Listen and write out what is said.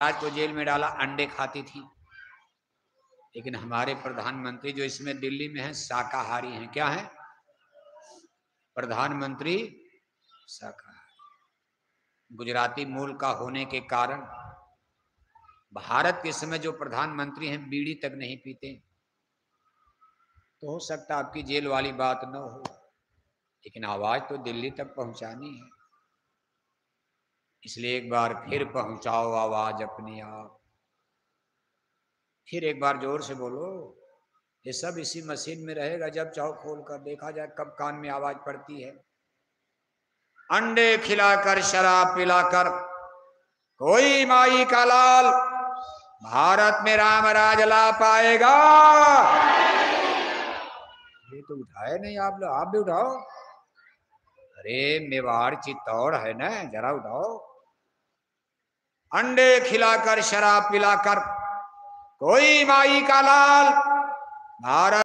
आज को जेल में डाला, अंडे खाती थी। लेकिन हमारे प्रधानमंत्री जो इसमें दिल्ली में हैं शाकाहारी हैं। क्या है? प्रधानमंत्री शाकाहारी। गुजराती मूल का होने के कारण भारत के समय जो प्रधानमंत्री हैं बीड़ी तक नहीं पीते। तो हो सकता आपकी जेल वाली बात न हो, लेकिन आवाज तो दिल्ली तक पहुंचानी है। इसलिए एक बार फिर पहुंचाओ आवाज अपनी आप। फिर एक बार जोर से बोलो। ये सब इसी मशीन में रहेगा, जब चाहो खोल कर देखा जाए कब कान में आवाज पड़ती है। अंडे खिलाकर शराब पिलाकर कोई माई का लाल भारत में राम राज ला पाएगा। ये तो उठाए नहीं आप लोग, आप भी उठाओ। अरे मेवाड़ चित्तौड़ है ना, जरा उठाओ। अंडे खिलाकर शराब पिलाकर कोई माई का लाल भारत